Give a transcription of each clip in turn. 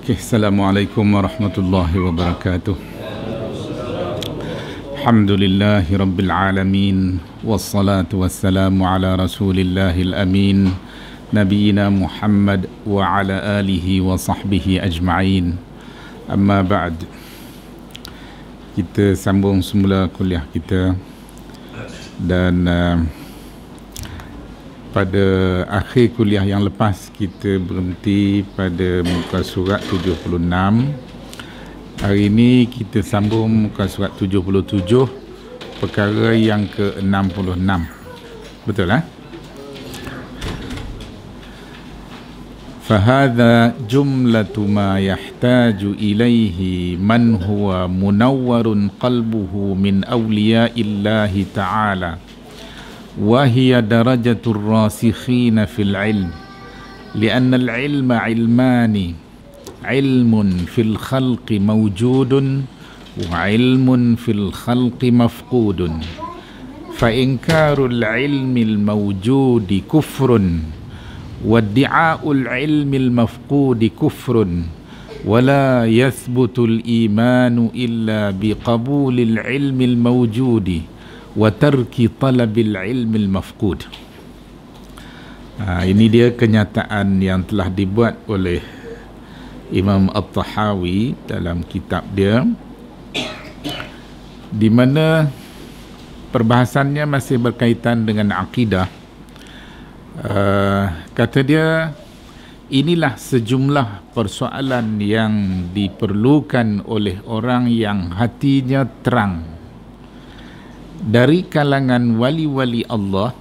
Assalamualaikum warahmatullahi wabarakatuh. Alhamdulillahi rabbil alamin, wassalatu wassalamu ala rasulillahil amin, nabiyina Muhammad wa ala alihi wa sahbihi ajma'in. Amma ba'd. Kita sambung semula kuliah kita, dan pada akhir kuliah yang lepas kita berhenti pada muka surat 76. Hari ini kita sambung muka surat 77, perkara yang ke-66. Betul lah? Fahadha jumlatu ma yahtaju ilaihi man huwa munawwarun qalbuhu min awliyaillahi ta'ala, وهي درجة الراسخين في العلم، لأن العلم علمان: علم في الخلق موجود وعلم في الخلق مفقود، فإنكار العلم الموجود كفر، وادعاء العلم المفقود كفر، ولا يثبت الإيمان إلا بقبول العلم الموجود wa tarki talabil ilmil mafqud. Ini dia kenyataan yang telah dibuat oleh Imam At-Tahawi dalam kitab dia, di mana perbahasannya masih berkaitan dengan akidah. Kata dia, inilah sejumlah persoalan yang diperlukan oleh orang yang hatinya terang dari kalangan wali-wali Allah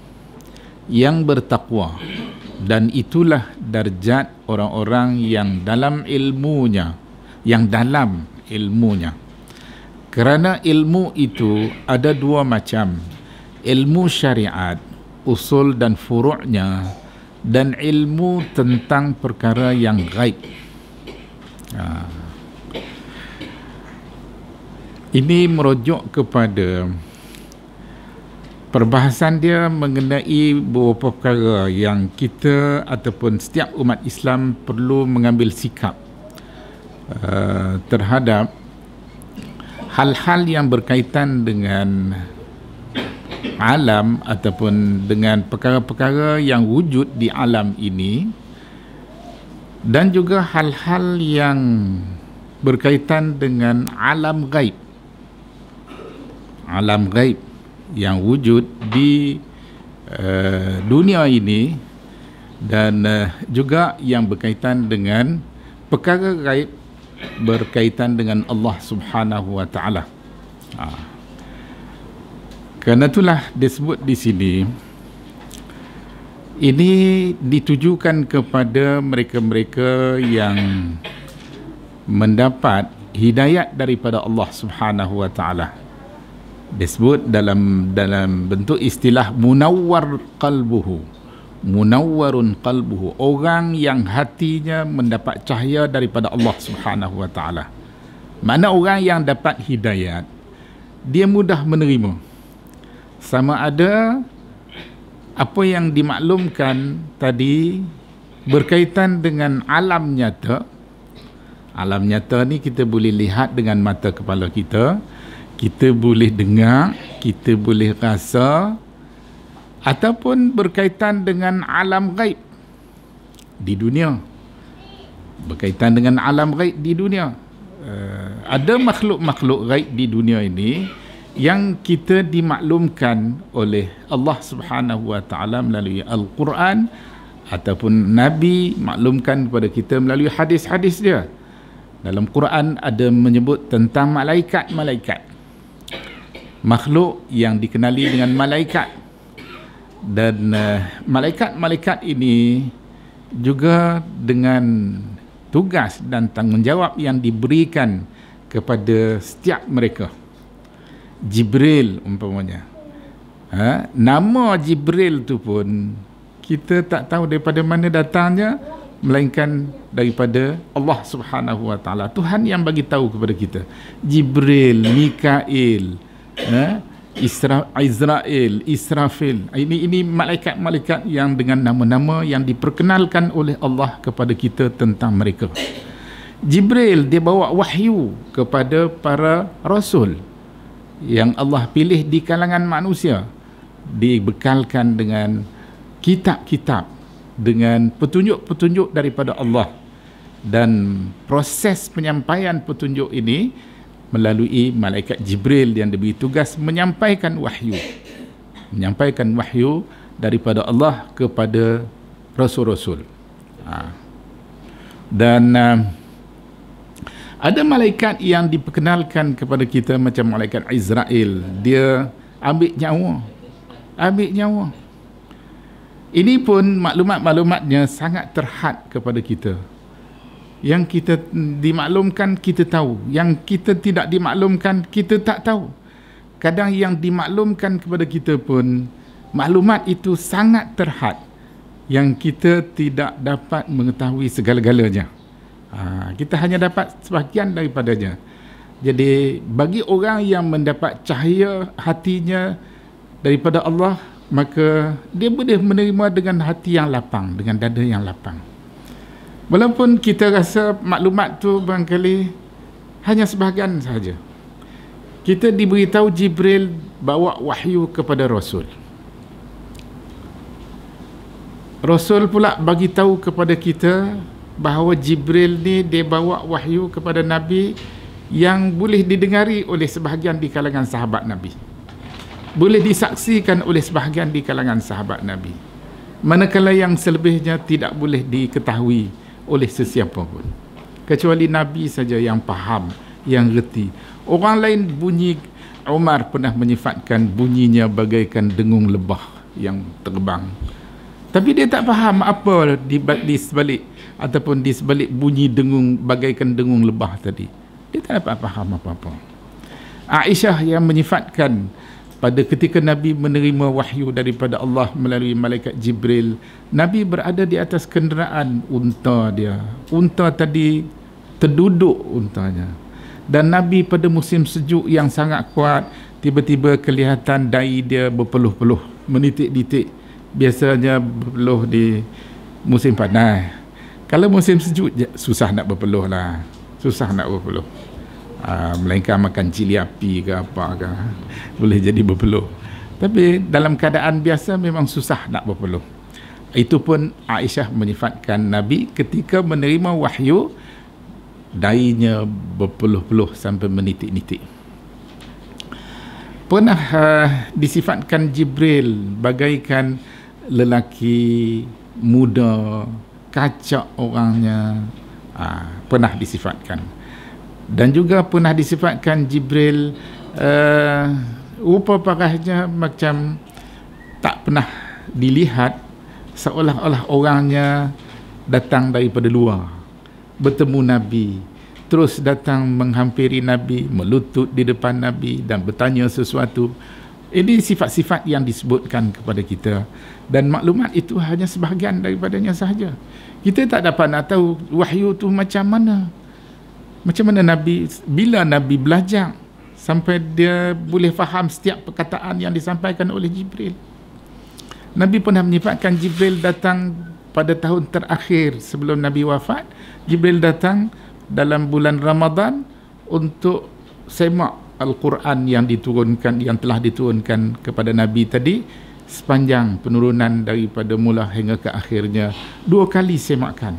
yang bertakwa, dan itulah darjat orang-orang yang dalam ilmunya, kerana ilmu itu ada dua macam: ilmu syariat, usul dan furu'nya, dan ilmu tentang perkara yang gaib. Ini merujuk kepada perbahasan dia mengenai beberapa perkara yang kita ataupun setiap umat Islam perlu mengambil sikap terhadap hal-hal yang berkaitan dengan alam ataupun dengan perkara-perkara yang wujud di alam ini, dan juga hal-hal yang berkaitan dengan alam gaib. Alam gaib yang wujud di dunia ini, dan juga yang berkaitan dengan perkara gaib berkaitan dengan Allah Subhanahu wa Ta'ala. Kerana itulah disebut di sini, ini ditujukan kepada mereka-mereka yang mendapat hidayat daripada Allah Subhanahu wa Ta'ala. Disebut dalam bentuk istilah munawwar qalbuhu, munawwarun qalbuhu, orang yang hatinya mendapat cahaya daripada Allah Subhanahu wa Ta'ala. Mana orang yang dapat hidayat, dia mudah menerima, sama ada apa yang dimaklumkan tadi berkaitan dengan alam nyata. Alam nyata ni kita boleh lihat dengan mata kepala kita, kita boleh dengar, kita boleh rasa, ataupun berkaitan dengan alam gaib di dunia. Berkaitan dengan alam gaib di dunia. Ada makhluk-makhluk gaib di dunia ini yang kita dimaklumkan oleh Allah Subhanahu wa Ta'ala melalui Al-Quran, ataupun Nabi maklumkan kepada kita melalui hadis-hadis dia. Dalam Quran ada menyebut tentang malaikat-malaikat, makhluk yang dikenali dengan malaikat, dan malaikat-malaikat ini juga dengan tugas dan tanggungjawab yang diberikan kepada setiap mereka. Jibril umpamanya, nama Jibril tu pun kita tak tahu daripada mana datangnya, melainkan daripada Allah Subhanahu wa Ta'ala. Tuhan yang bagi tahu kepada kita. Jibril, Mikail, Israel, Israfil. Ini malaikat-malaikat yang dengan nama-nama yang diperkenalkan oleh Allah kepada kita tentang mereka. Jibril dia bawa wahyu kepada para rasul yang Allah pilih di kalangan manusia, dibekalkan dengan kitab-kitab, dengan petunjuk-petunjuk daripada Allah, dan proses penyampaian petunjuk ini melalui malaikat Jibril yang diberi tugas menyampaikan wahyu daripada Allah kepada rasul-rasul. Dan ada malaikat yang diperkenalkan kepada kita macam malaikat Israel, dia ambil nyawa. Ini pun maklumatnya sangat terhad kepada kita. Yang kita dimaklumkan kita tahu, yang kita tidak dimaklumkan kita tak tahu. Kadang yang dimaklumkan kepada kita pun maklumat itu sangat terhad, yang kita tidak dapat mengetahui segala-galanya. Kita hanya dapat sebahagian daripadanya. Jadi bagi orang yang mendapat cahaya hatinya daripada Allah, maka dia boleh menerima dengan hati yang lapang, dengan dada yang lapang. Walaupun kita rasa maklumat tu barangkali hanya sebahagian sahaja. Kita diberitahu Jibril bawa wahyu kepada Rasul. Rasul pula bagi tahu kepada kita bahawa Jibril ni dia bawa wahyu kepada Nabi yang boleh didengari oleh sebahagian di kalangan sahabat Nabi, boleh disaksikan oleh sebahagian di kalangan sahabat Nabi, manakala yang selebihnya tidak boleh diketahui oleh sesiapa pun, kecuali Nabi saja yang faham, yang reti. Orang lain bunyi, Umar pernah menyifatkan bunyinya bagaikan dengung lebah yang terbang, tapi dia tak faham apa di sebalik ataupun di sebalik bunyi dengung bagaikan dengung lebah tadi. Dia tak dapat faham apa-apa. Aisyah yang menyifatkan pada ketika Nabi menerima wahyu daripada Allah melalui malaikat Jibril, Nabi berada di atas kenderaan unta dia. Unta tadi terduduk untanya. Dan Nabi pada musim sejuk yang sangat kuat, tiba-tiba kelihatan dahi dia berpeluh-peluh, menitik-nitik. Biasanya berpeluh di musim panas. Kalau musim sejuk susah nak berpeluh lah. Susah nak berpeluh. Melainkan makan cili api ke apa ke, boleh jadi berpeluh. Tapi dalam keadaan biasa memang susah nak berpeluh. Itu pun Aisyah menyifatkan Nabi ketika menerima wahyu, dahinya berpeluh-peluh sampai menitik-nitik. Pernah disifatkan Jibril bagaikan lelaki muda, kacak orangnya, pernah disifatkan. Dan juga pernah disifatkan Jibril rupa parahnya macam tak pernah dilihat, seolah-olah orangnya datang daripada luar, bertemu Nabi, terus datang menghampiri Nabi, melutut di depan Nabi dan bertanya sesuatu. Ini sifat-sifat yang disebutkan kepada kita, dan maklumat itu hanya sebahagian daripadanya sahaja. Kita tak dapat nak tahu wahyu tu macam mana. Macam mana Nabi, bila Nabi belajar sampai dia boleh faham setiap perkataan yang disampaikan oleh Jibril. Nabi pernah menyifatkan Jibril datang pada tahun terakhir sebelum Nabi wafat. Jibril datang dalam bulan Ramadan untuk semak Al-Quran yang diturunkan, yang telah diturunkan kepada Nabi tadi, sepanjang penurunan daripada mula hingga ke akhirnya, 2 kali semakan.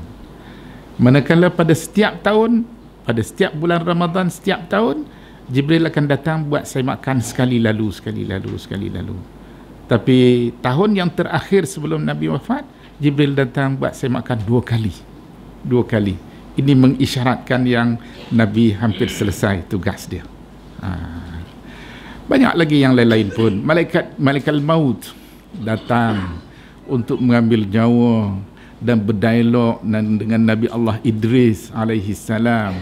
Manakala pada setiap tahun, pada setiap bulan Ramadan setiap tahun, Jibril akan datang buat semakan sekali lalu. Tapi tahun yang terakhir sebelum Nabi wafat, Jibril datang buat semakan 2 kali. 2 kali. Ini mengisyaratkan yang Nabi hampir selesai tugas dia. Banyak lagi yang lain-lain pun. Malaikat maut datang untuk mengambil nyawa dan berdialog dengan Nabi Allah Idris alaihi salam.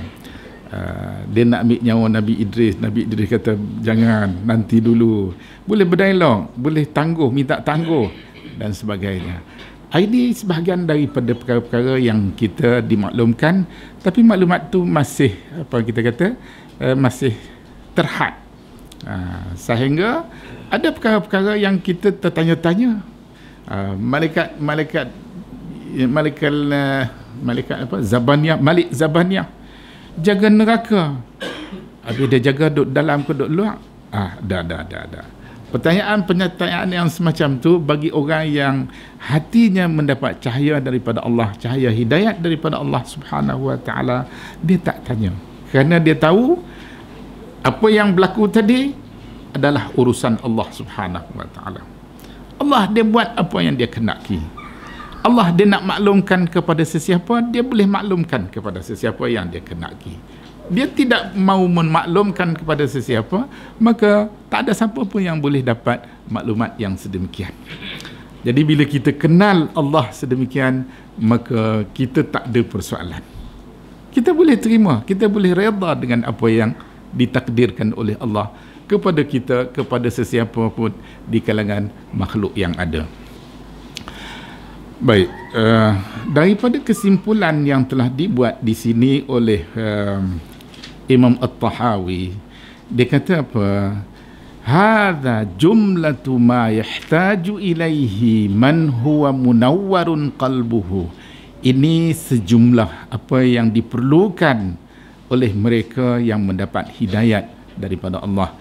Dia nak ambil nyawa Nabi Idris. Nabi Idris kata jangan, nanti dulu. Boleh berdialog, boleh tangguh, minta tangguh dan sebagainya. Ini sebahagian daripada perkara-perkara yang kita dimaklumkan, tapi maklumat tu masih masih terhad, sehingga ada perkara-perkara yang kita tertanya-tanya. Malaikat Zabaniyah, Malik Zabaniyah, jaga neraka. Habis dia jaga duduk dalam ke duduk luar? Dah. Pertanyaan yang semacam tu bagi orang yang hatinya mendapat cahaya daripada Allah, cahaya hidayat daripada Allah Subhanahu wa taala, dia tak tanya. Kerana dia tahu apa yang berlaku tadi adalah urusan Allah Subhanahu wa taala. Allah dia buat apa yang dia kendaki. Allah dia nak maklumkan kepada sesiapa, dia boleh maklumkan kepada sesiapa yang dia kendaki. Dia tidak mau memaklumkan kepada sesiapa, maka tak ada siapa pun yang boleh dapat maklumat yang sedemikian. Jadi bila kita kenal Allah sedemikian, maka kita tak ada persoalan. Kita boleh terima, kita boleh redha dengan apa yang ditakdirkan oleh Allah kepada kita, kepada sesiapa pun di kalangan makhluk yang ada. Baik, daripada kesimpulan yang telah dibuat di sini oleh Imam At-Tahawi, dia kata apa? Hadza jumlatu ma yahtaju ilaihi man huwa munawwarun qalbuhu. Ini sejumlah apa yang diperlukan oleh mereka yang mendapat hidayat daripada Allah.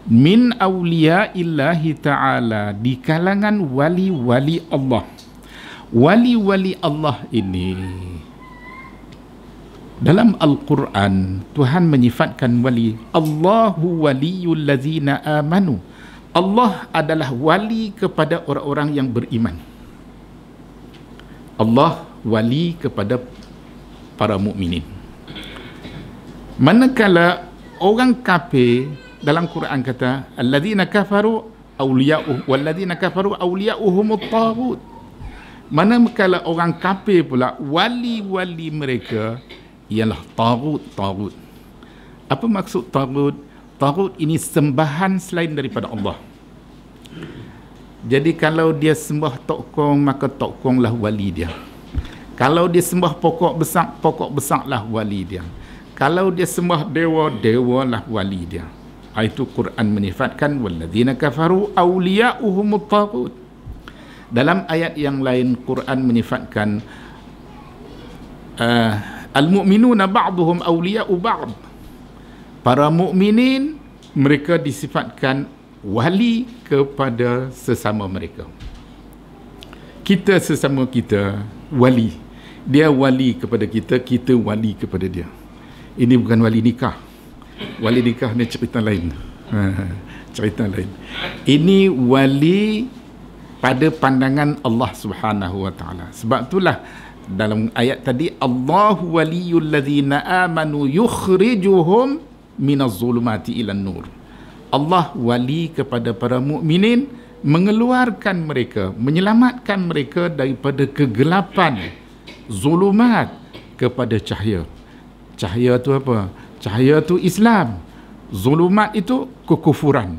Min awliyaillahi ta'ala, di kalangan wali-wali Allah. Wali-wali Allah ini dalam Al-Quran Tuhan menyifatkan wali, Allahu waliyul ladzina amanu. Allah adalah wali kepada orang-orang yang beriman. Allah wali kepada para mukminin. Manakala orang kafir dalam Quran kata alladzina kafaru awliya'uhum walladzina kafaru awliya'uhumut taghut. Manakala orang kafir pula wali-wali mereka ialah taghut. Apa maksud taghut? Taghut ini sembahan selain daripada Allah. Jadi kalau dia sembah tokong, maka tokonglah wali dia. Kalau dia sembah pokok besarlah wali dia. Kalau dia sembah dewa, dewalah wali dia. Itu Quran menyifatkan walladzina kafaru awliya'uhumut taghut. Dalam ayat yang lain Quran menyifatkan al-mu'minuna ba'duhum awliya'u ba'd. Para mukminin mereka disifatkan wali kepada sesama mereka. Kita sesama kita wali. Dia wali kepada kita, kita wali kepada dia. Ini bukan wali nikah. Wali nikah ni cerita lain. Cerita lain. Ini wali pada pandangan Allah Subhanahu wa taala. Sebab itulah dalam ayat tadi Allahu waliyul ladzina amanu yukhrijuhum minaz zulumati ilan nur. Allah wali kepada para mukminin, mengeluarkan mereka, menyelamatkan mereka daripada kegelapan zulumat kepada cahaya. Cahaya tu apa? Cahaya tu Islam. Zulumat itu kekufuran.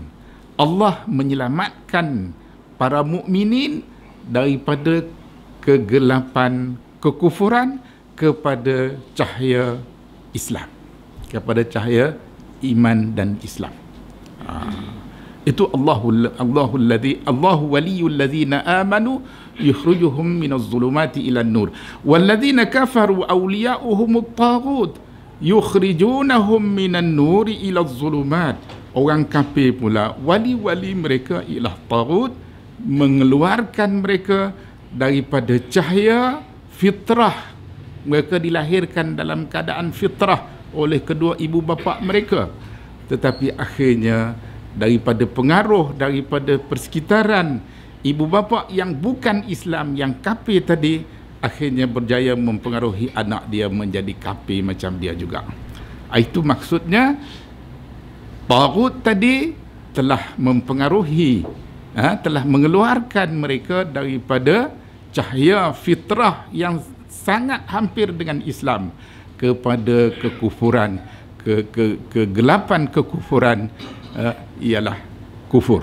Allah menyelamatkan para mukminin daripada kegelapan kekufuran kepada cahaya Islam, kepada cahaya iman dan Islam. Itu Allahu waliyul ladzina amanu yukhrijuhum minaz zulumati ilan nur walladzina kafaru awliya'uhumut taghut yukhrijunahum minan nuri ilaz zulumat. Orang kafir pula wali-wali mereka ialah taghut, mengeluarkan mereka daripada cahaya fitrah. Mereka dilahirkan dalam keadaan fitrah oleh kedua ibu bapa mereka, tetapi akhirnya daripada pengaruh, daripada persekitaran ibu bapa yang bukan Islam, yang kafir tadi, akhirnya berjaya mempengaruhi anak dia menjadi kafir macam dia juga. Itu maksudnya taghut tadi telah mempengaruhi, telah mengeluarkan mereka daripada cahaya fitrah yang sangat hampir dengan Islam kepada kekufuran, kegelapan kekufuran, ialah kufur.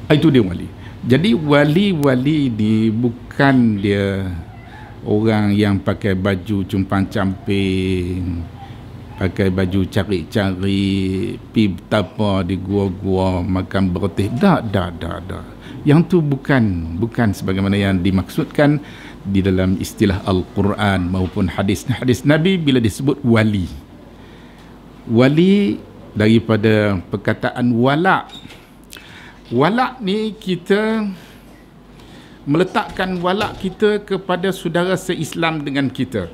Itu dia wali. Jadi wali-wali ni bukan dia orang yang pakai baju compang-camping, pakai baju cari-cari, pi betapa di gua-gua makan beroteh. Dah. Yang tu bukan sebagaimana yang dimaksudkan, di dalam istilah Al-Quran maupun hadis Nabi bila disebut wali. Wali daripada perkataan wala'. Wala' ni kita meletakkan wala' kita kepada saudara se-Islam dengan kita.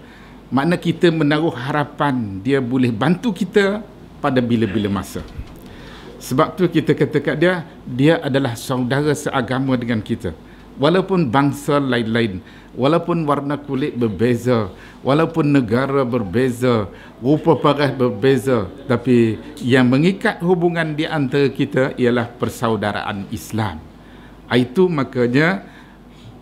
Makna kita menaruh harapan dia boleh bantu kita pada bila-bila masa. Sebab tu kita kata kat dia adalah saudara seagama dengan kita. Walaupun bangsa lain-lain, walaupun warna kulit berbeza, walaupun negara berbeza, rupa parah berbeza, tapi yang mengikat hubungan di antara kita ialah persaudaraan Islam. Itu makanya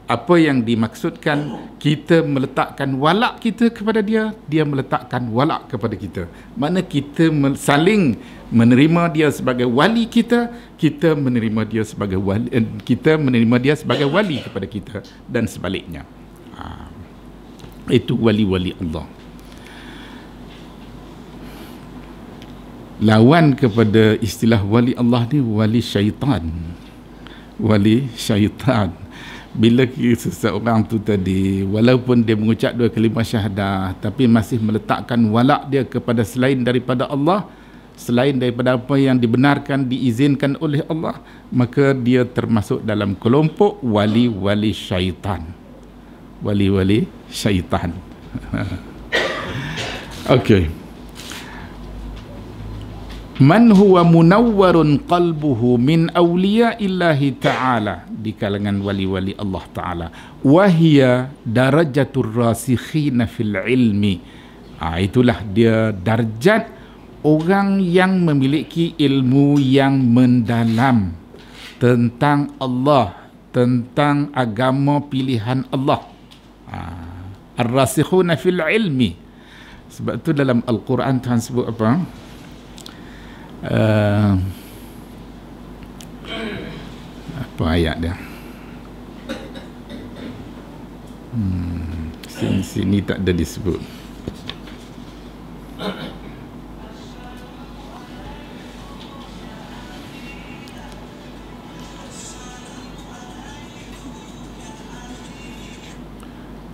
apa yang dimaksudkan kita meletakkan walak kita kepada dia, dia meletakkan walak kepada kita. Mana kita saling menerima dia sebagai wali kita, kita menerima dia sebagai wali, kita menerima dia sebagai wali kepada kita dan sebaliknya. Itu wali-wali Allah. Lawan kepada istilah wali Allah ni wali syaitan. Wali syaitan. Bila seseorang tu tadi, walaupun dia mengucap 2 kalimah syahadah, tapi masih meletakkan walak dia kepada selain daripada Allah, selain daripada apa yang dibenarkan, diizinkan oleh Allah, maka dia termasuk dalam kelompok wali-wali syaitan. Wali-wali syaitan. Okey. Man huwa munawwarun qalbuhu min awliya'illahi ta'ala, di kalangan wali-wali Allah Ta'ala, wahia darajatur rasikhina fil ilmi. Itulah dia darjat orang yang memiliki ilmu yang mendalam tentang Allah, tentang agama pilihan Allah. Ar-rasikhuna fil ilmi. Sebab tu dalam Al-Quran Tuhan sebut apa? Apa ayat dia? Sini tak ada disebut.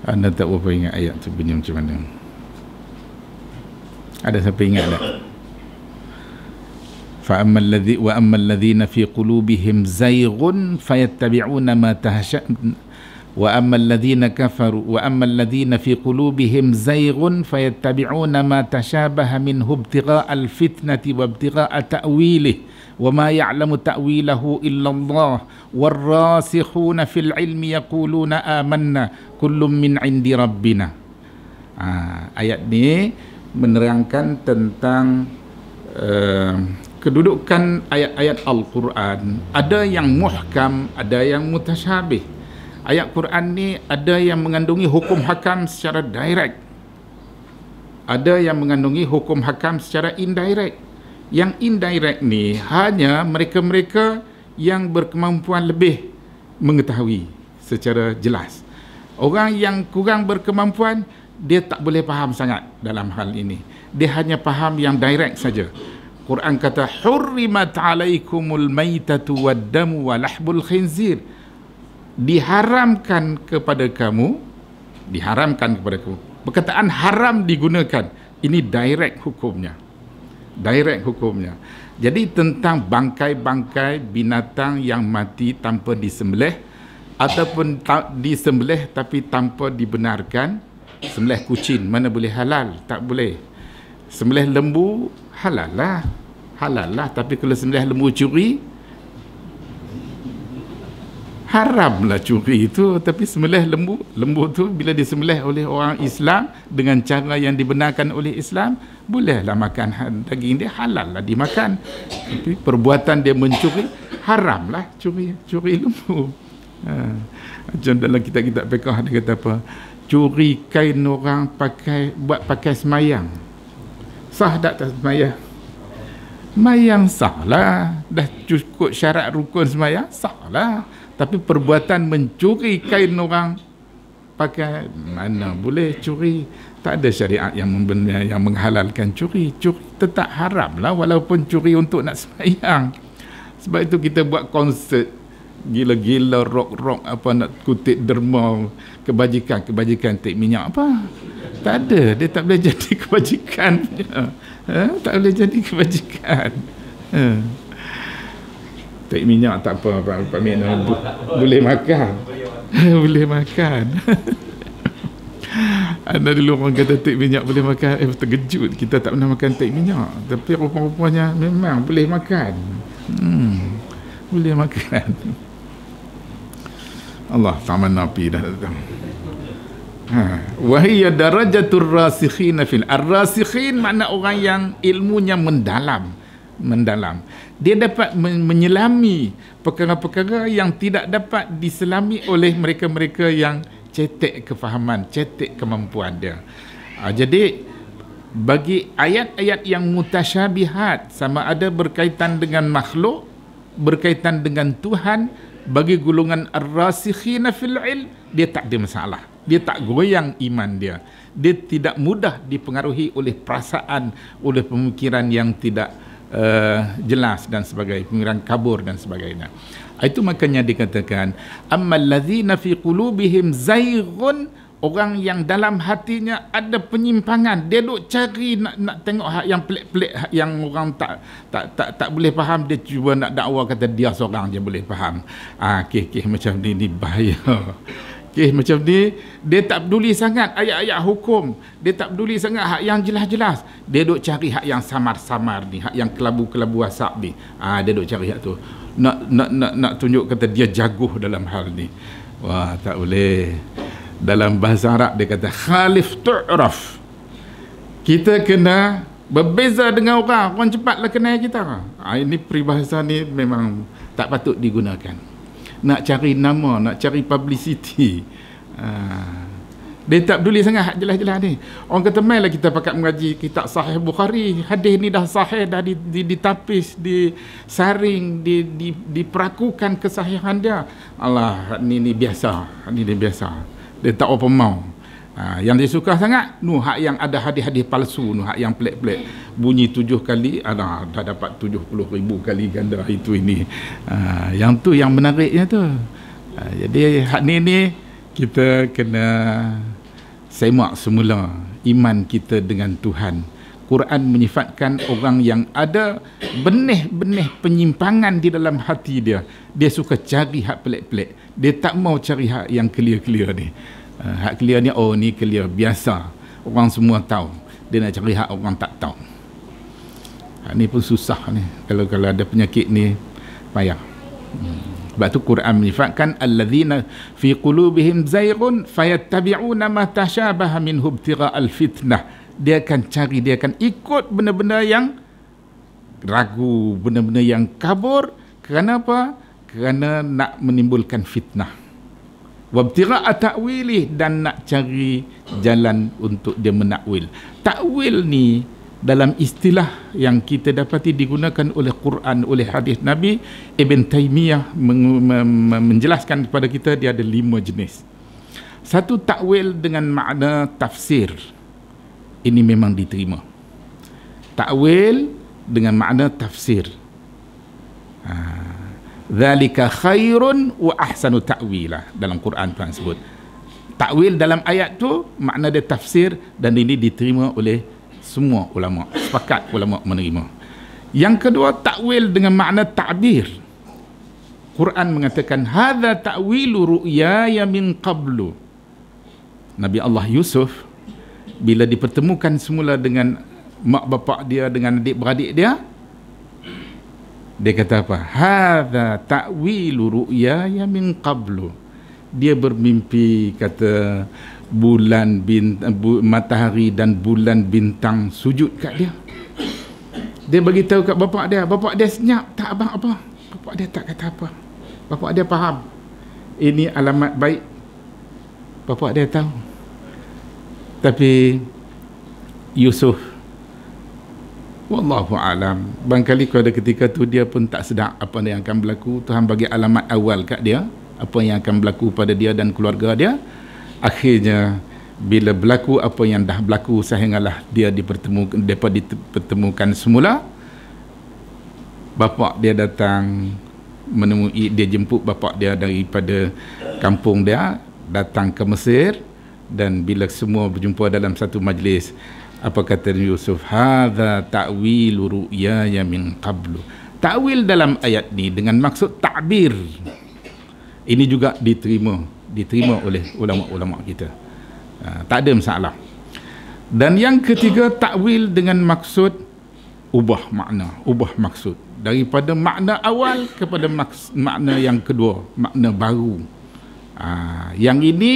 Anda tak berapa ingat ayat tu bunyi macam mana? Ada siapa ingat tak? فأما الذين في قلوبهم زيغ فيتبعون ما وأما الذين كفروا وأما الذين في قلوبهم زيغ فيتبعون ما تشابه منه ابتغاء الفتنة وابتغاء تأويله وما يعلم تأويله إلا الله والراسخون في العلم يقولون آمنا كل من عند ربنا. Ayat ni menerangkan tentang kedudukan ayat-ayat Al-Quran. Ada yang muhkam, ada yang mutasyabih. Ayat Quran ni ada yang mengandungi hukum hakam secara direct, ada yang mengandungi hukum hakam secara indirect. Yang indirect ni hanya mereka-mereka yang berkemampuan lebih mengetahui secara jelas. Orang yang kurang berkemampuan, dia tak boleh faham sangat dalam hal ini. Dia hanya faham yang direct saja. Quran kata hurrimat alaikumul maitatu waddamu wa lahbul khinzir. Diharamkan kepada kamu. Perkataan haram digunakan. Ini direct hukumnya. Direct hukumnya. Jadi tentang bangkai-bangkai binatang yang mati tanpa disembelih, ataupun disembelih tapi tanpa dibenarkan. Sembelih kucing mana boleh halal? Tak boleh. Sembelih lembu halal lah, tapi kalau sembelih lembu curi, haram lah curi itu. Tapi sembelih lembu tu bila disembelih oleh orang Islam dengan cara yang dibenarkan oleh Islam, bolehlah makan daging dia, halal lah dimakan. Tapi perbuatan dia mencuri, haram lah curi lembu. Macam dalam kitab-kitab fiqh dia kata apa? Curi kain orang buat pakai semayang, sah tak semayang? Semayang sah lah. Dah cukup syarat rukun semayang, sah lah. Tapi perbuatan mencuri kain orang pakai, mana boleh curi? Tak ada syariat yang menghalalkan curi. Curi tetap haram lah walaupun curi untuk nak semayang. Sebab itu kita buat konsert gila-gila rock apa nak kutip derma kebajikan tik minyak apa. Tak ada, dia tak boleh jadi kebajikan. Tak boleh jadi kebajikan. Tak minyak tak apa, Pak Min, boleh makan. Boleh makan. Ada dulu orang kata tek minyak boleh makan, terkejut, kita tak pernah makan tek minyak, tapi rupa-rupanya memang boleh makan. Boleh makan. Allah taman nabi dah datang. Wahiyya darajatur rasikhina fil ar-rasikhin, makna orang yang ilmunya mendalam. Dia dapat menyelami perkara-perkara yang tidak dapat diselami oleh mereka-mereka yang cetek kefahaman, cetek kemampuan dia. Jadi bagi ayat-ayat yang mutasyabihat, sama ada berkaitan dengan makhluk, berkaitan dengan Tuhan, bagi golongan ar-rasikhina fil ilm, dia tak ada masalah. Dia tak goyang iman dia. Dia tidak mudah dipengaruhi oleh perasaan, oleh pemikiran yang tidak jelas dan sebagainya, pemikiran kabur dan sebagainya. Itu makanya dikatakan ammal ladzina fi qulubihim zaighun, orang yang dalam hatinya ada penyimpangan, dia duk cari nak tengok hak yang pelik-pelik, hak yang orang tak boleh faham, dia cuba nak dakwa kata dia seorang je boleh faham. Kes macam ni bahaya. Kes macam ni, dia tak peduli sangat ayat-ayat hukum, dia tak peduli sangat hak yang jelas-jelas, dia duk cari hak yang samar-samar ni, hak yang kelabu-kelabu asap ni. Dia duk cari hak tu. Nak tunjuk kata dia jago dalam hal ni. Wah, tak boleh. Dalam bahasa Arab dia kata khalif tu'raf. Kita kena berbeza dengan orang cepatlah kenal kita. Ini peribahasa ni memang tak patut digunakan. Nak cari nama, nak cari publicity. Dia tak peduli sangat hak jelas-jelas ni. Orang kata mainlah kita pakat mengaji kitab Sahih Bukhari, hadis ni dah sahih, dah ditapis, disaring, diperakukan kesahihan dia. Allah, ni biasa, ni biasa. Dia tak apa mau. Yang dia suka sangat hak yang ada hadis-hadis palsu, hak yang pelik-pelik, bunyi 7 kali dah dapat 70,000 kali ganda itu ini. Yang tu yang menariknya tu. Jadi hak ni kita kena semak semula iman kita dengan Tuhan. Quran menyifatkan orang yang ada benih-benih penyimpangan di dalam hati dia. Dia suka cari hak pelik-pelik. Dia tak mau cari hak yang clear-clear ni. Hak clear ni, ni clear, biasa. Orang semua tahu. Dia nak cari hak orang tak tahu. Ni pun susah ni. Kalau ada penyakit ni, payah. Sebab tu Quran menyifatkan alladzina fi qulubihim zaighun fayattabi'una ma tashabaha minhu ibtigha'al fitnah. Dia akan cari, dia akan ikut benda-benda yang ragu, benda-benda yang kabur. Kerana apa? Kerana nak menimbulkan fitnah. Wabtigha'a ta'wilih, dan nak cari jalan untuk dia menakwil. Takwil ni dalam istilah yang kita dapati digunakan oleh Quran, oleh hadis Nabi, Ibn Taymiyah menjelaskan kepada kita dia ada 5 jenis. Satu, takwil dengan makna tafsir. Ini memang diterima. Takwil dengan makna tafsir. Dzalika khairun wa ahsanu ta'wila, dalam Quran Tuhan sebut. Takwil dalam ayat tu makna dia tafsir, dan ini diterima oleh semua ulama, sepakat ulama menerima. Yang kedua, takwil dengan makna ta'bir. Quran mengatakan hadza ta'wilu ru'yaya min qablu. Nabi Allah Yusuf bila dipertemukan semula dengan mak bapak dia, dengan adik-beradik dia, dia kata apa? Hadza ta'wilu ru'yaya min qablu. Dia bermimpi, kata, matahari dan bulan bintang sujud kat dia. Dia bagi tahu kat bapak dia senyap, tak abang apa. Bapak dia tak kata apa. Bapak dia faham. Ini alamat baik. Bapak dia tahu. Tapi Yusuf, wallahu alam, barangkali pada ketika tu dia pun tak sedar apa yang akan berlaku. Tuhan bagi alamat awal kat dia, apa yang akan berlaku pada dia dan keluarga dia. Akhirnya bila berlaku apa yang dah berlaku, sehinggalah dia dipertemukan semula, bapak dia datang menemui, dia jemput bapa dia daripada kampung dia datang ke Mesir, dan bila semua berjumpa dalam satu majlis, apa kata Yusuf? Hadza ta'wilu ru'yaya min qablu. Ta'wil dalam ayat ni dengan maksud ta'bir. Ini juga diterima oleh ulama-ulama kita. Tak ada masalah. Dan yang ketiga, ta'wil dengan maksud ubah makna, ubah maksud daripada makna awal kepada makna yang kedua, makna baru. Yang ini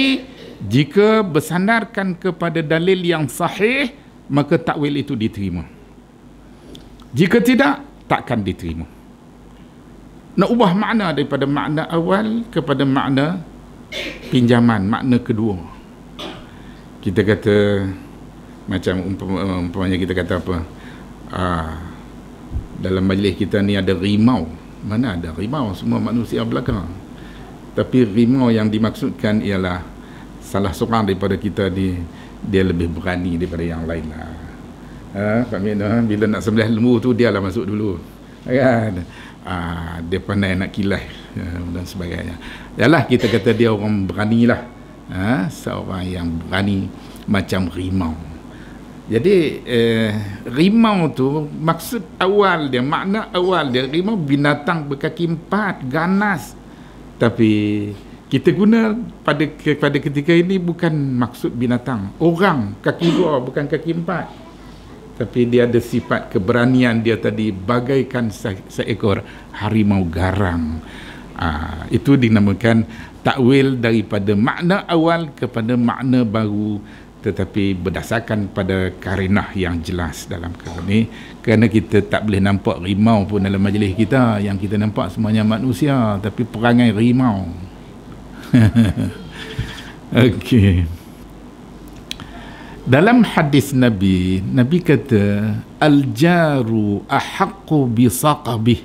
jika bersandarkan kepada dalil yang sahih, maka takwil itu diterima. Jika tidak, takkan diterima. Nak ubah makna daripada makna awal kepada makna pinjaman, makna kedua. Kita kata macam umpamanya kita kata apa? Dalam majlis kita ni ada rimau. Mana ada rimau? Semua manusia belaka. Tapi rimau yang dimaksudkan ialah salah seorang daripada kita dia lebih berani daripada yang lain lah. Pak Min, bila nak sembelih lembu tu dia lah masuk dulu. Kan? Dia pandai nak kilai dan sebagainya. Yalah, kita kata dia orang berani lah. Seorang yang berani macam rimau. Jadi rimau tu maksud awal dia, makna awal dia, rimau binatang berkaki empat, ganas. Tapi kita guna pada ketika ini bukan maksud binatang, orang kaki dua bukan kaki empat, tapi dia ada sifat keberanian dia tadi bagaikan seekor harimau garang. Itu dinamakan takwil daripada makna awal kepada makna baru, tetapi berdasarkan pada karinah yang jelas dalam perkara ini. Kerana kita tak boleh nampak rimau pun dalam majlis kita, yang kita nampak semuanya manusia, tapi perangai rimau. Okey. Dalam hadis Nabi kata al-jaru ahaqqu bi saqabih.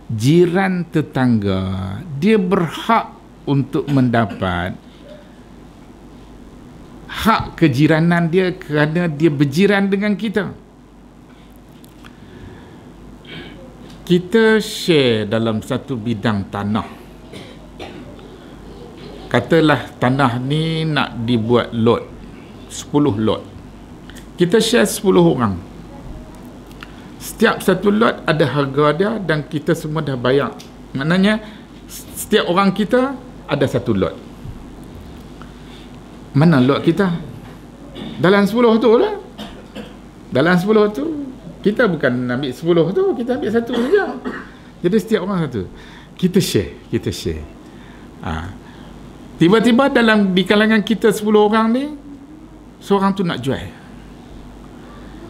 Jiran tetangga dia berhak untuk mendapat hak kejiranan dia kerana dia berjiran dengan kita. Kita share dalam satu bidang tanah. Katalah tanah ni nak dibuat lot 10 lot. Kita share 10 orang. Setiap satu lot ada harga dia dan kita semua dah bayar. Maknanya setiap orang kita ada satu lot. Mana lot kita? Dalam 10 tu lah. Dalam 10 tu kita bukan ambil 10 tu, kita ambil satu saja. Jadi setiap orang satu. Kita share. Tiba-tiba di kalangan kita 10 orang ni, seorang tu nak jual.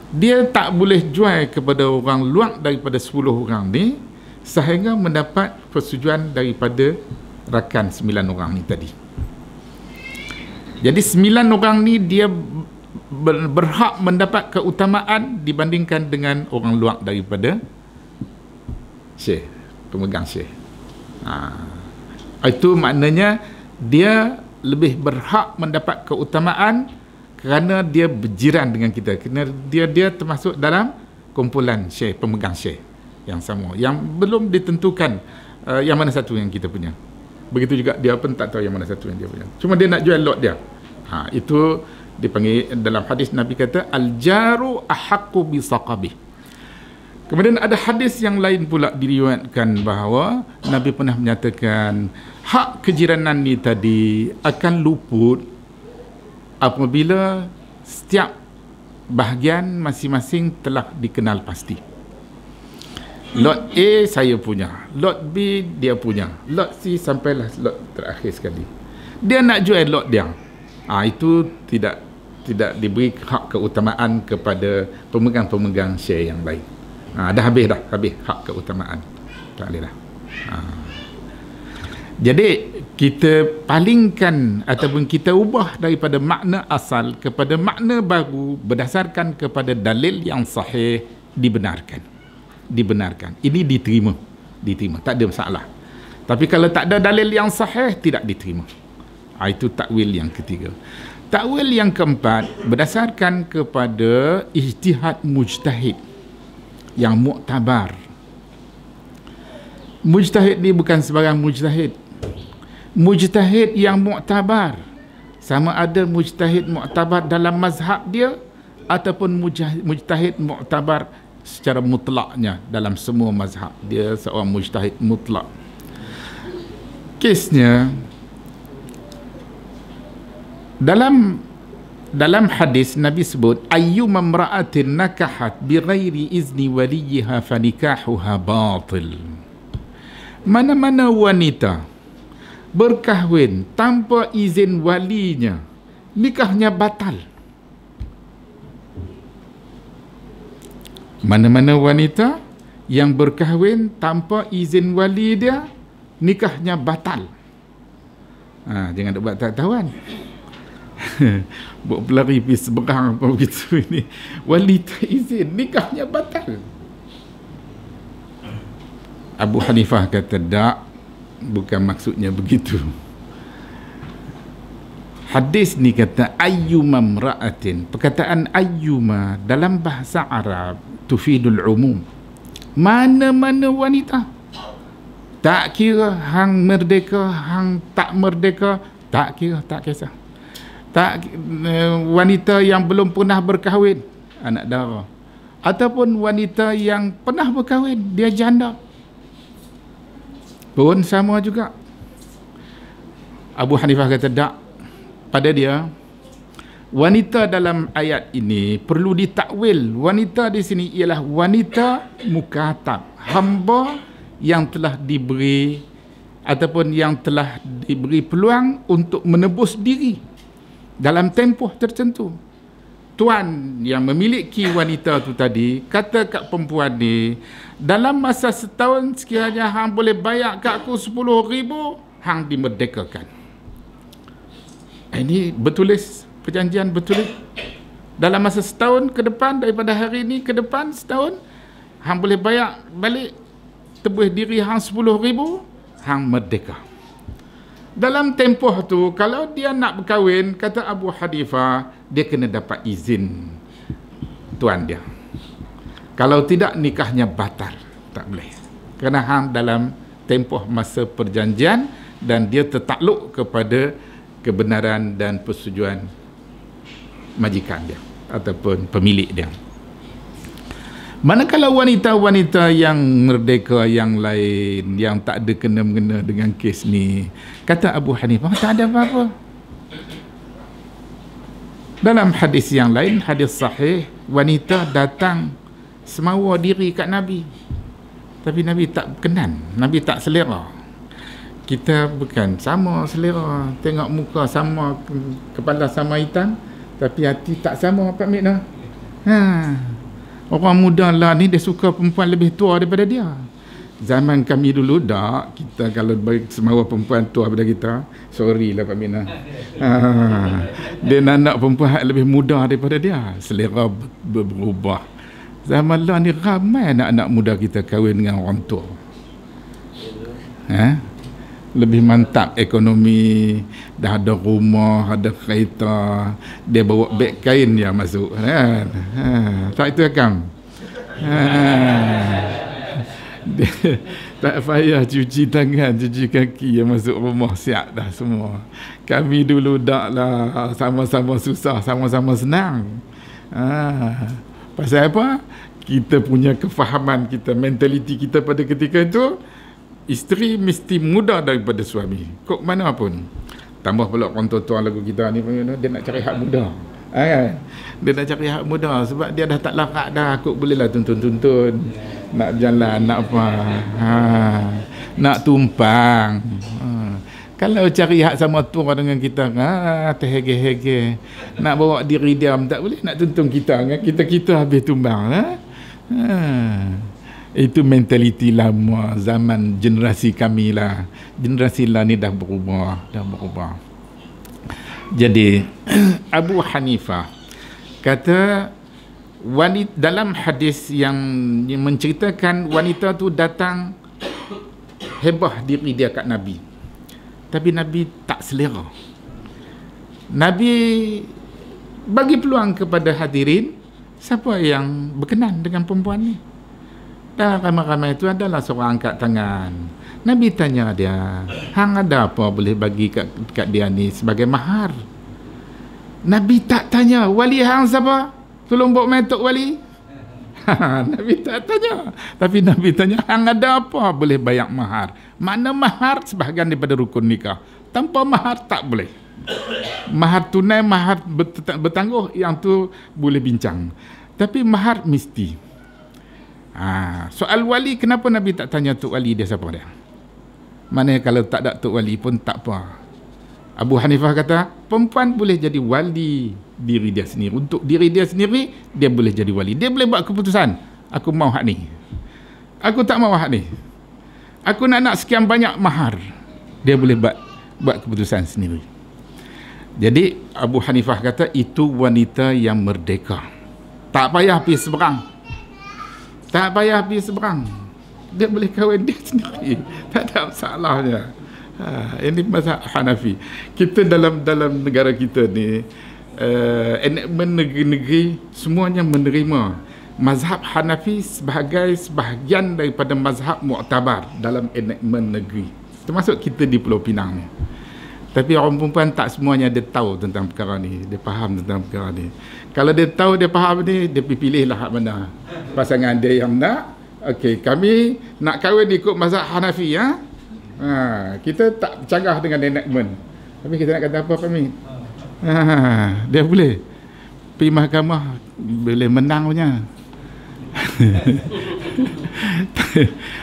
Dia tak boleh jual kepada orang luar daripada 10 orang ni sehingga mendapat persetujuan daripada rakan 9 orang ni tadi. Jadi 9 orang ni dia berhak mendapat keutamaan dibandingkan dengan orang luar daripada share, pemegang share. Itu maknanya dia lebih berhak mendapat keutamaan kerana dia berjiran dengan kita, kerana dia termasuk dalam kumpulan share, pemegang share yang sama, yang belum ditentukan yang mana satu yang kita punya. Begitu juga dia pun tak tahu yang mana satu yang dia punya, cuma dia nak jual lot dia. Itu dipanggil dalam hadis Nabi kata al-jaru ahaqqu bi saqabih. Kemudian ada hadis yang lain pula diriwayatkan bahawa Nabi pernah menyatakan hak kejiranan ni tadi akan luput apabila setiap bahagian masing-masing telah dikenal pasti. Lot A saya punya, lot B dia punya, lot C sampailah lot terakhir sekali. Dia nak jual lot dia. Itu tidak diberi hak keutamaan kepada pemegang-pemegang share yang lain. Dah habis hak keutamaan. Tak boleh dah. Jadi kita palingkan ataupun kita ubah daripada makna asal kepada makna baru berdasarkan kepada dalil yang sahih, dibenarkan. Ini diterima, tak ada masalah. Tapi kalau tak ada dalil yang sahih, tidak diterima. Itu takwil yang ketiga. Takwil yang keempat berdasarkan kepada ijtihad mujtahid yang muktabar. Mujtahid ni bukan sebarang mujtahid. Mujtahid yang muktabar. Sama ada mujtahid muktabar dalam mazhab dia ataupun mujtahid muktabar secara mutlaknya dalam semua mazhab. Dia seorang mujtahid mutlak. Kesnya dalam hadis Nabi sebut ayyuma imra'atin nakahat bighairi izni waliha fanikahuha batil. Mana-mana wanita berkahwin tanpa izin walinya, nikahnya batal. Mana-mana wanita yang berkahwin tanpa izin wali dia, nikahnya batal. Jangan buat tak-tahuan. Buat pelari pergi seberang apa begitu ini. Wali tak izin, nikahnya batal. Abu Hanifah kata tak, bukan maksudnya begitu. Hadis ni kata ayyuma imra'atin. Perkataan ayyuma dalam bahasa Arab tufidul umum. Mana-mana wanita. Tak kira hang merdeka, hang tak merdeka, tak kira, tak kisah. Wanita yang belum pernah berkahwin, anak dara, ataupun wanita yang pernah berkahwin, dia janda, pun sama juga. Abu Hanifah kata tak. Pada dia, wanita dalam ayat ini perlu ditakwil. Wanita di sini ialah wanita mukatab, hamba yang telah diberi ataupun yang telah diberi peluang untuk menebus diri dalam tempoh tertentu. Tuan yang memiliki wanita tu tadi kata kat perempuan ni, dalam masa setahun sekiranya hang boleh bayar kat aku 10,000, hang dimerdekakan. Ini bertulis, perjanjian bertulis. Dalam masa setahun ke depan, daripada hari ini ke depan setahun, hang boleh bayar balik tebus diri hang 10,000, hang merdeka. Dalam tempoh tu, kalau dia nak berkahwin, kata Abu Hanifah, dia kena dapat izin tuan dia. Kalau tidak, nikahnya batal. Tak boleh. Kerana hang dalam tempoh masa perjanjian dan dia tertakluk kepada kebenaran dan persetujuan majikan dia ataupun pemilik dia. Manakala wanita-wanita yang merdeka yang lain, yang tak ada kena-mengena dengan kes ni, kata Abu Hanifah, tak ada apa-apa. Dalam hadis yang lain, hadis sahih, wanita datang semawa diri kat Nabi, tapi Nabi tak berkenan, Nabi tak selera. Kita bukan sama selera, tengok muka sama, kepala sama hitam, tapi hati tak sama, Pak Mek dah. Orang muda lah ni dia suka perempuan lebih tua daripada dia. Zaman kami dulu tak, kita kalau bagi semawa perempuan tua daripada kita, sorry lah Pak Mek dah. Dia nak perempuan lebih muda daripada dia, selera berubah. Zaman lah ni ramai anak-anak muda kita kahwin dengan orang tua. Lebih mantap ekonomi, dah ada rumah, ada kereta, dia bawa beg kain dia masuk kan. Tak itu akam. Dia tak payah cuci tangan, cuci kaki, yang masuk rumah siap dah semua. Kami dulu tak lah, sama-sama susah, sama-sama senang. Pasal apa? Kita punya kefahaman kita, mentaliti kita pada ketika itu, isteri mesti muda daripada suami. Kok mana pun. Tambah pula orang tua-tua lagu kita ni, dia nak cari hak muda. Dia nak cari hak muda sebab dia dah tak larat dah. Kok bolehlah tuntun-tuntun. Nak jalan, nak apa. Nak tumpang. Kalau cari hak sama tua dengan kita, terhege-hege. Nak bawa diri diam, tak boleh. Nak tuntun kita, kita habis tumbang. Itu mentaliti lama, zaman generasi kami lah. Generasi lah ni dah berubah. Jadi Abu Hanifah kata, dalam hadis yang menceritakan wanita tu datang hebah diri dia kat Nabi, tapi Nabi tak selera. Nabi bagi peluang kepada hadirin, siapa yang berkenan dengan perempuan ni. Dan ramai-ramai itu adalah seorang angkat tangan. Nabi tanya dia, hang ada apa boleh bagi kat dia ni sebagai mahar? Nabi tak tanya, wali hang siapa? Tolong bawa metok wali. Nabi tak tanya. Tapi Nabi tanya, hang ada apa boleh bayar mahar? Mana mahar sebahagian daripada rukun nikah. Tanpa mahar tak boleh. Mahar tunai, mahar bertangguh, yang tu boleh bincang. Tapi mahar mesti. Soal wali, kenapa Nabi tak tanya Tok Wali dia siapa dia? Maknanya kalau tak ada Tok Wali pun tak apa. Abu Hanifah kata, perempuan boleh jadi wali diri dia sendiri. Untuk diri dia sendiri, dia boleh jadi wali. Dia boleh buat keputusan. Aku mau hak ni. Aku tak mau hak ni. Aku nak sekian banyak mahar. Dia boleh buat keputusan sendiri. Jadi Abu Hanifah kata, itu wanita yang merdeka. Tak payah pergi seberang. Tak payah pergi seberang. Dia boleh kahwin dia sendiri. Tak ada masalahnya. Ini mazhab Hanafi. Kita dalam negara kita ni, enakmen negeri-negeri semuanya menerima mazhab Hanafi sebagai sebahagian daripada mazhab muktabar dalam enakmen negeri. Termasuk kita di Pulau Pinang ni. Tapi orang perempuan tak semuanya dia tahu tentang perkara ni. Dia faham tentang perkara ni. Kalau dia tahu, dia faham ni, dia pilihlah hak mana pasangan dia yang nak. Okey, kami nak kahwin ikut mazhab Hanafi, ya. Kita tak bercanggah dengan enactment. Tapi kita nak kata apa kami? Dia boleh pergi mahkamah, boleh menang punya.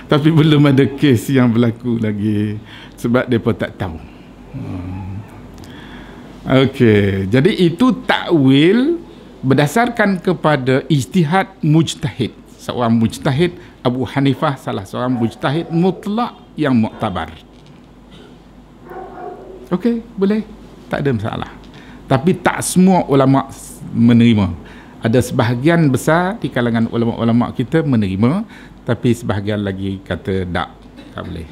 Tapi belum ada kes yang berlaku lagi sebab mereka tak tahu. Okey, jadi itu takwil berdasarkan kepada ijtihad mujtahid. Seorang mujtahid, Abu Hanifah salah seorang mujtahid mutlak yang muktabar. Okey, boleh, tak ada masalah. Tapi tak semua ulama menerima. Ada sebahagian besar di kalangan ulama-ulama kita menerima, tapi sebahagian lagi kata tak boleh,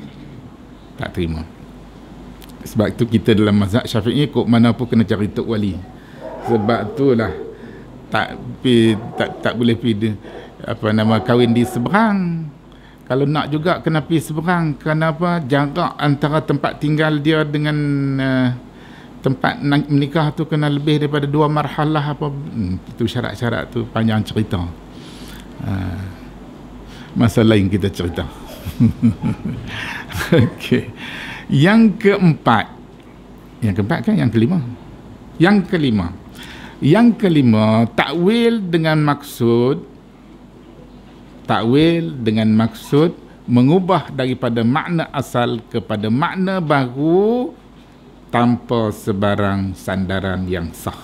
tak terima. Sebab itu kita dalam mazhab Syafi'i kok mana pun kena cari tok wali. Sebab itulah tak boleh pergi kahwin di seberang. Kalau nak juga kena pergi seberang. Kenapa? Jarak antara tempat tinggal dia dengan tempat menikah tu kena lebih daripada 2 marhalah apa. Itu syarat-syarat tu panjang cerita. Masa lain kita cerita. Okey. Yang keempat kan yang kelima. Yang kelima, takwil dengan maksud mengubah daripada makna asal kepada makna baru tanpa sebarang sandaran yang sah.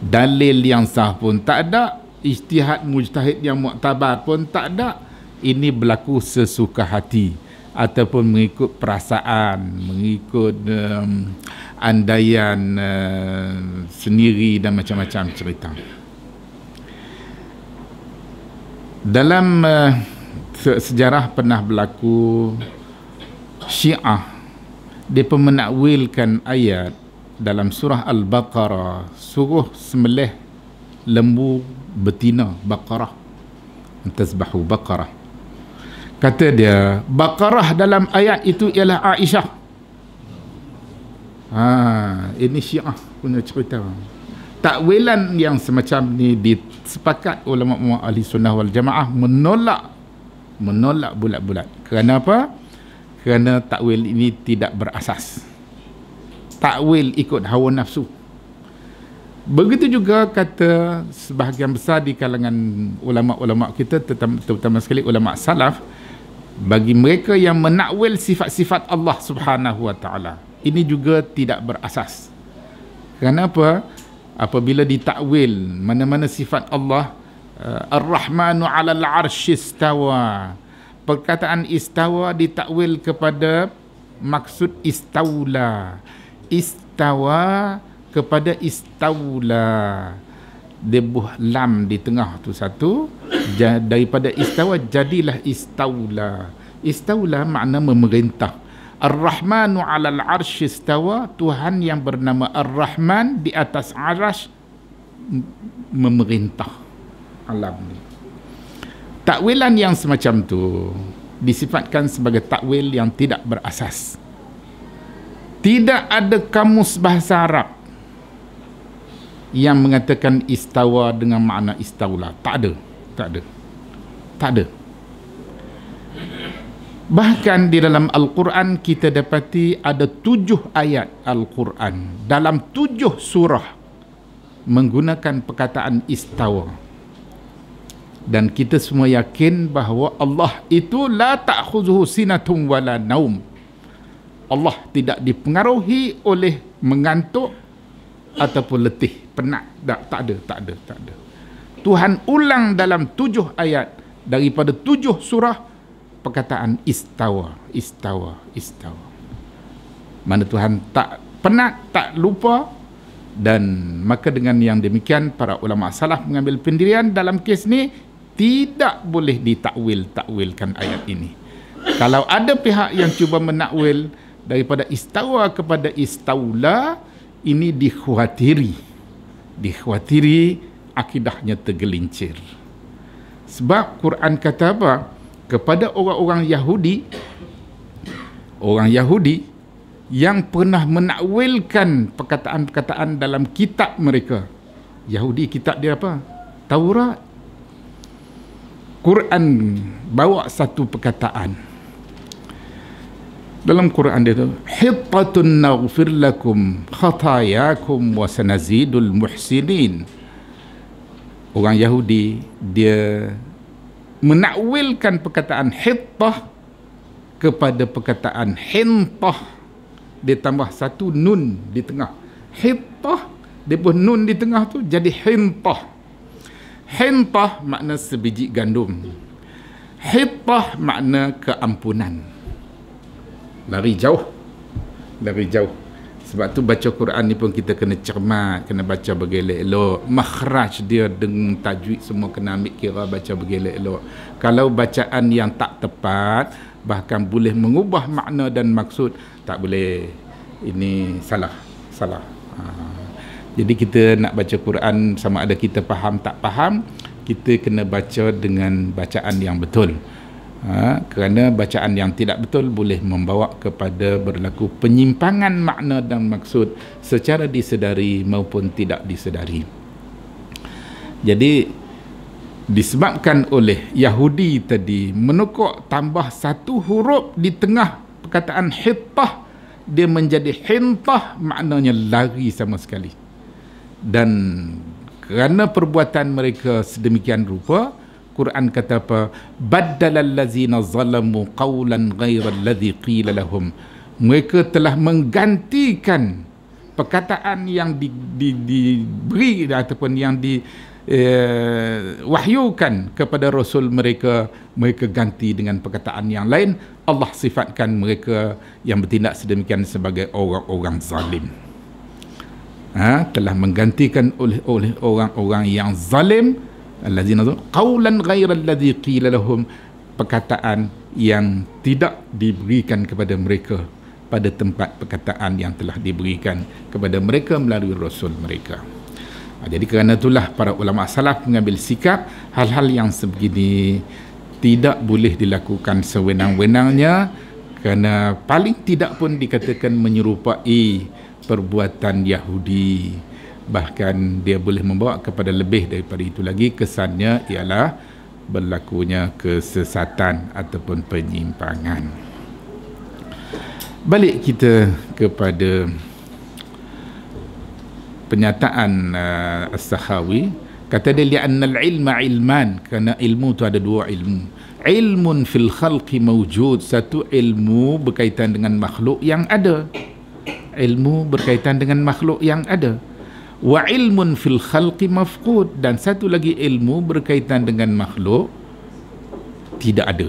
Dalil yang sah pun tak ada, ijtihad mujtahid yang muktabar pun tak ada. Ini berlaku sesuka hati ataupun mengikut perasaan, mengikut andaian sendiri dan macam-macam cerita. Dalam sejarah pernah berlaku Syiah, mereka menakwilkan ayat dalam surah Al-Baqarah, suruh sembelih lembu betina Baqarah, tasbahu Baqarah. Kata dia, Baqarah dalam ayat itu ialah Aisyah. Ini Syiah punya cerita. Takwilan yang semacam ni disepakat ulama ahli sunnah wal jamaah menolak bulat-bulat. Kerana apa? Kerana takwil ini tidak berasas. Takwil ikut hawa nafsu. Begitu juga kata sebahagian besar di kalangan ulama-ulama kita, terutama sekali ulama salaf, bagi mereka yang menakwil sifat-sifat Allah Subhanahu wa taala, ini juga tidak berasas. Kenapa? Apabila ditakwil mana-mana sifat Allah, Ar-Rahmanu 'alal 'arsy istawa, perkataan istawa ditakwil kepada maksud istaula. Istawa kepada istaula, debuh lam di tengah tu satu, daripada istawa jadilah istaula. Istaula makna memerintah. Ar-Rahmanu 'alal 'arsy istawa, Tuhan yang bernama Ar-Rahman di atas arasy memerintah alam ni. Takwilan yang semacam tu disifatkan sebagai takwil yang tidak berasas. Tidak ada kamus bahasa Arab yang mengatakan istawa dengan makna istaula. Tak ada. Tak ada. Tak ada. Bahkan di dalam Al-Quran kita dapati ada 7 ayat Al-Quran dalam 7 surah menggunakan perkataan istawa. Dan kita semua yakin bahawa Allah itu la ta'khuzuhu sinatun wala naum. Allah tidak dipengaruhi oleh mengantuk ataupun letih, penat. Tak ada. Tuhan ulang dalam 7 ayat daripada 7 surah perkataan istawa. Mana Tuhan tak penat, tak lupa. Dan maka dengan yang demikian para ulama salaf mengambil pendirian dalam kes ni tidak boleh ditakwilkan ayat ini. Kalau ada pihak yang cuba menakwil daripada istawa kepada istaula, ini dikhawatiri akidahnya tergelincir. Sebab Quran kata apa? Kepada orang Yahudi yang pernah menakwilkan perkataan-perkataan dalam kitab mereka. Yahudi kitab dia apa? Taurat. Quran bawa satu perkataan. Dalam Quran dia tu, hittatun naghfir lakum khatayakum wa sanazidul muhsinin. Orang Yahudi dia menakwilkan perkataan hittah kepada perkataan hintah. Dia tambah satu nun di tengah. Hittah dia pun nun di tengah tu jadi hintah. Hintah makna sebiji gandum. Hittah makna keampunan. Lari jauh. Sebab tu baca Quran ni pun kita kena cermat, kena baca bergelek-elok. Makhraj dia dengan tajwid semua kena ambil kira, baca bergelek-elok. Kalau bacaan yang tak tepat, bahkan boleh mengubah makna dan maksud, tak boleh. Ini salah. Jadi kita nak baca Quran, sama ada kita faham tak faham, kita kena baca dengan bacaan yang betul. Kerana bacaan yang tidak betul boleh membawa kepada berlaku penyimpangan makna dan maksud secara disedari maupun tidak disedari. Jadi disebabkan oleh Yahudi tadi menukar tambah satu huruf di tengah perkataan hittah, dia menjadi hintah, maknanya lari sama sekali. Dan kerana perbuatan mereka sedemikian rupa, Quran kata apa? Baddalal ladzina zalamu qawlan ghairal ladzi qila lahum. Mereka telah menggantikan perkataan yang diberi ataupun yang wahyukan kepada Rasul mereka, mereka ganti dengan perkataan yang lain. Allah sifatkan mereka yang bertindak sedemikian sebagai orang-orang zalim. Telah menggantikan oleh orang-orang yang zalim, allazina qawlan ghairal ladzi qila lahum, perkataan yang tidak diberikan kepada mereka pada tempat perkataan yang telah diberikan kepada mereka melalui Rasul mereka. Jadi kerana itulah para ulama salaf mengambil sikap hal-hal yang sebegini tidak boleh dilakukan sewenang-wenangnya, kerana paling tidak pun dikatakan menyerupai perbuatan Yahudi. Bahkan dia boleh membawa kepada lebih daripada itu lagi. Kesannya ialah berlakunya kesesatan ataupun penyimpangan. Balik kita kepada penyataan As-Sakhawi. Kata dia li'annal ilma ilman, kerana ilmu tu ada dua ilmu. Ilmun fil khalqi mawjud, satu ilmu berkaitan dengan makhluk yang ada. Ilmu berkaitan dengan makhluk yang ada. Wa ilmun fil khalqi mafqud, dan satu lagi ilmu berkaitan dengan makhluk tidak ada.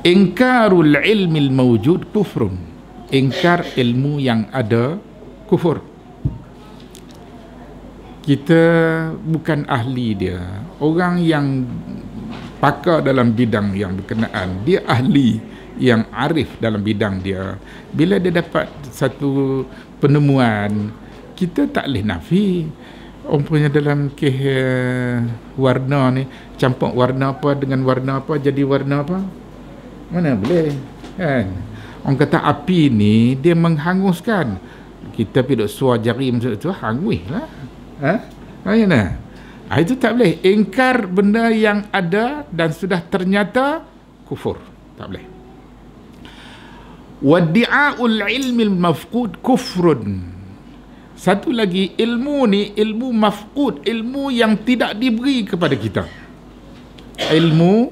Ingkarul ilmil mawjud kufrun. Ingkar ilmu yang ada kufur. Kita bukan ahli dia. Orang yang pakar dalam bidang yang berkenaan, dia ahli yang arif dalam bidang dia. Bila dia dapat satu penemuan, kita tak boleh nafi. umpamanya dalam warna ni, campur warna apa dengan warna apa jadi warna apa, mana boleh kan. Orang kata api ni dia menghanguskan, kita pergi suar jari macam tu, hangus lah. Mana? Itu tak boleh. Ingkar benda yang ada dan sudah ternyata, kufur. Tak boleh. Waddi'a'ul ilmil mafqud kufrun. Satu lagi, ilmu ni ilmu mafqud, ilmu yang tidak diberi kepada kita. Ilmu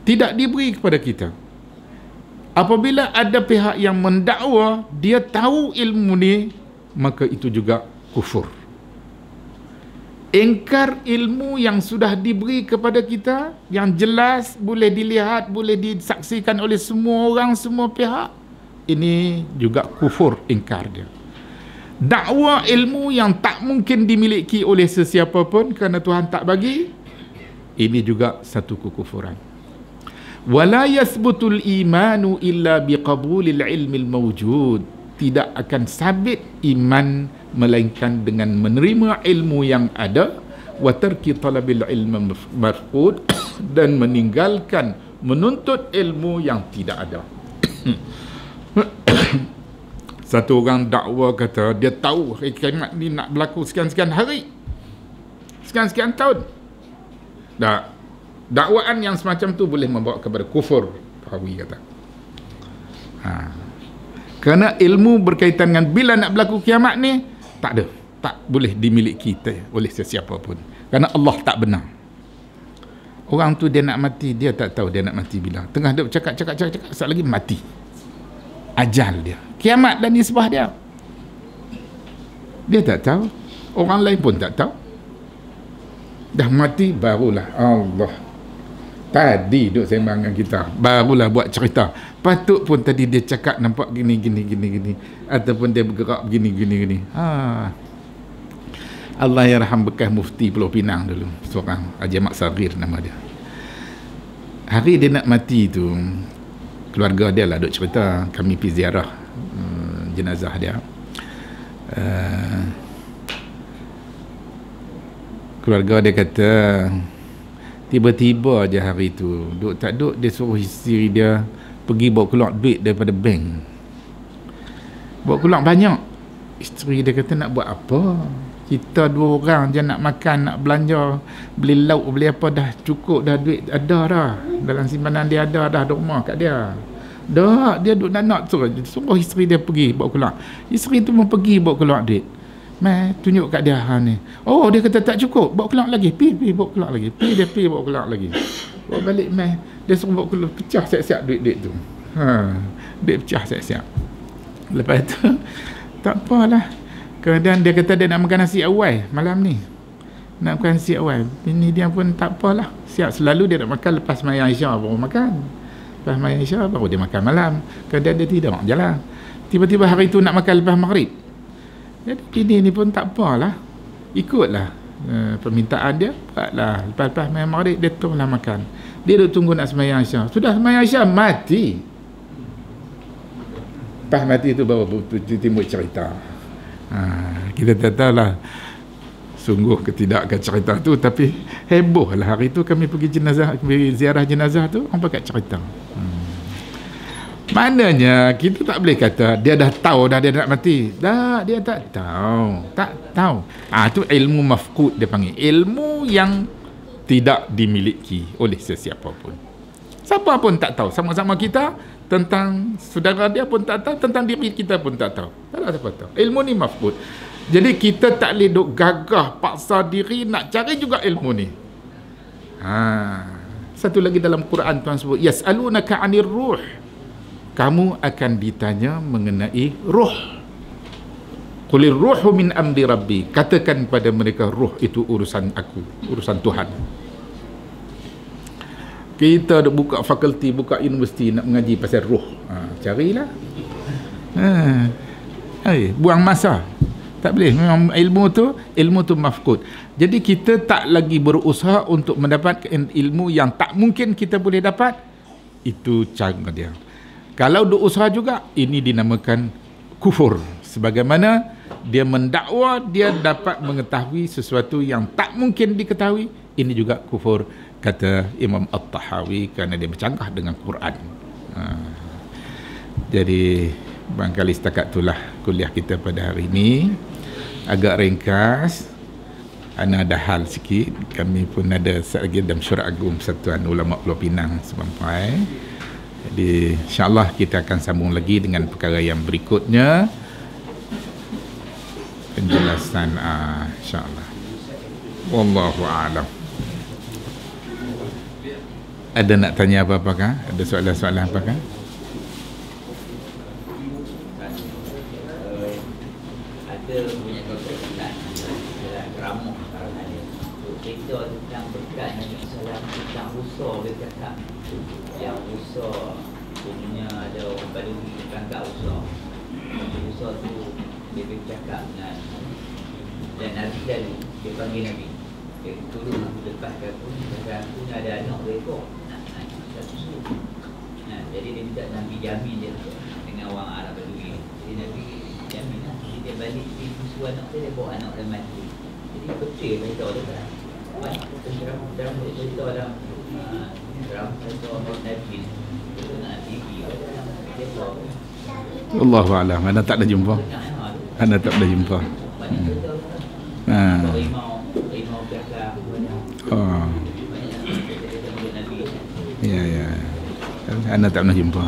tidak diberi kepada kita. Apabila ada pihak yang mendakwa dia tahu ilmu ni, maka itu juga kufur. Ingkar ilmu yang sudah diberi kepada kita, yang jelas, boleh dilihat, boleh disaksikan oleh semua orang, semua pihak, ini juga kufur, ingkar dia. Dakwa ilmu yang tak mungkin dimiliki oleh sesiapa pun kerana Tuhan tak bagi, ini juga satu kekufuran. Wala yasbutul imanu illa biqabulil ilmil mawjud. Tidak akan sabit iman melainkan dengan menerima ilmu yang ada, wa tarki talabil ilmi mafqud, dan meninggalkan menuntut ilmu yang tidak ada. Satu orang dakwa kata dia tahu hari kiamat ni nak berlaku sekian-sekian hari, sekian-sekian tahun. Dakwaan yang semacam tu boleh membawa kepada kufur, Rawi kata. Kerana ilmu berkaitan dengan bila nak berlaku kiamat ni tak ada, tak boleh dimiliki oleh sesiapa pun, kerana Allah tak benar. Orang tu dia nak mati, dia tak tahu dia nak mati bila. Tengah dia cakap, sekejap lagi mati. Ajal dia, kiamat dan nisbah dia. Dia tak tahu, orang lain pun tak tahu. Dah mati barulah Allah tadi duk sembang dengan kita, barulah buat cerita. Patut pun tadi dia cakap nampak gini, ataupun dia bergerak begini. Allah yarham bekas mufti Pulau Pinang dulu, seorang Haji Ahmad Sagir nama dia. Hari dia nak mati tu, keluarga dia lah duk cerita, kami pergi ziarah jenazah dia. Keluarga dia kata tiba-tiba je hari tu, duk tak duk, dia suruh isteri dia pergi bawa keluar duit daripada bank. Bawa keluar banyak. Isteri dia kata nak buat apa? Kita dua orang je nak makan, nak belanja, beli lauk, beli apa, dah cukup dah, duit ada dah. Dalam simpanan dia ada dah, rumah kat dia. Dah, dia duk nak suruh isteri dia pergi bawa keluar. Isteri tu mau pergi bawa keluar duit. Mai tunjuk kat dia ni. Oh, dia kata tak cukup, bawa keluar lagi. Pergi bawa keluar lagi. Pergi bawa keluar lagi. Bawa balik mai. Dia suruh bawa keluar, pecah siap-siap duit tu. Duit pecah siap-siap. Lepas tu tak apalah. Kemudian dia kata dia nak makan nasi awal malam ni. Nak makan nasi awal. Ini dia pun tak apalah. Siap, selalu dia nak makan lepas maya Isya baru makan. Lepas maya Isya baru dia makan malam. Kemudian dia tidur jalan. Tiba-tiba hari tu nak makan lepas maghrib. Jadi ini pun tak apalah, ikutlah permintaan dia, buatlah. Lepas main maghrib dia turunlah makan. Dia duduk tunggu nak sembahyang Isya. Sudah sembahyang Isya mati. Lepas mati tu baru timbul cerita. Kita tak tahulah sungguh ke tidak ke cerita tu, tapi heboh lah hari tu kami pergi jenazah, pergi ziarah jenazah tu, orang pakai cerita. Maknanya kita tak boleh kata dia dah tahu dah dia nak mati. Dah, dia tak tahu. Tak tahu. Tu ilmu mafqud dia panggil. Ilmu yang tidak dimiliki oleh sesiapa pun. Siapa pun tak tahu. Sama-sama kita tentang saudara dia pun tak tahu, tentang diri kita pun tak tahu. Tak ada siapa tahu. Ilmu ni mafqud. Jadi kita tak boleh duk gagah paksa diri nak cari juga ilmu ni. Satu lagi dalam Quran Tuhan sebut, yas'alunaka 'anir ruh. Kamu akan ditanya mengenai ruh. Qulir ruhu min amri rabbi. Katakan pada mereka, ruh itu urusan aku, urusan Tuhan. Kita duk buka fakulti, buka universiti nak mengaji pasal ruh. Carilah. Buang masa. Tak boleh. Memang ilmu tu mafqud. Jadi kita tak lagi berusaha untuk mendapatkan ilmu yang tak mungkin kita boleh dapat. Itu cara dia. Kalau duk usaha juga, ini dinamakan kufur, Sebagaimana dia mendakwa dia dapat mengetahui sesuatu yang tak mungkin diketahui, ini juga kufur, kata Imam At-Tahawi, kerana dia bercanggah dengan Quran. Jadi barangkali setakat itulah kuliah kita pada hari ini. Agak ringkas, ada hal sikit. Kami pun ada lagi dalam Syurah Agung Persatuan Ulama Pulau Pinang sampai. Jadi insyaAllah kita akan sambung lagi dengan perkara yang berikutnya, penjelasan insyaAllah. Wallahu a'lam. Ada nak tanya apa-apa kah? Ada soalan-soalan apa kah? Ada punya kebetulan dalam ramah sekarang ada cerita tentang berkat Nabi SAW tentang Musa. Dia cakap yang Musa punya ada orang Badui tangkap Musa tu dia bercakap dengan dan Nabi lalu dia panggil Nabi, dia turun aku lepaskan aku ni ada anak berekor nak susu. Jadi dia minta Nabi jamin dia dengan orang Arab Badui. Jadi Nabi jamin lah. Jadi dia balik di susu anak dia bawa anak dalam mati. Jadi betul cerita dia kan. Dalam cerita dalam cerita Nabi itu nak TV dia bawa. Allahu a'lam. Anda tak ada jumpa. Anda tak ada jumpa. Oh. Ya, ya. Anda tak pernah jumpa.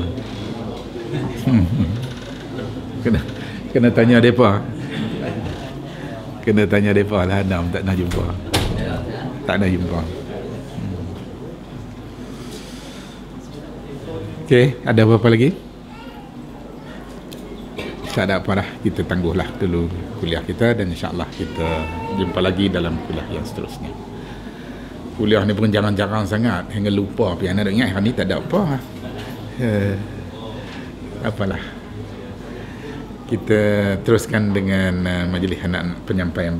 Kena tanya depa. Kena tanya depa lah. Anda tak pernah jumpa. Tak pernah jumpa. Okey, ada apa-apa lagi? Tak ada apa dah. Kita tangguhlah dulu kuliah kita dan insya-Allah kita jumpa lagi dalam kuliah yang seterusnya. Kuliah ni pun jarang-jarang sangat hingga lupa, tapi anak ingat hari ni tak ada apa. Apalah. Kita teruskan dengan majlis anak penyampaian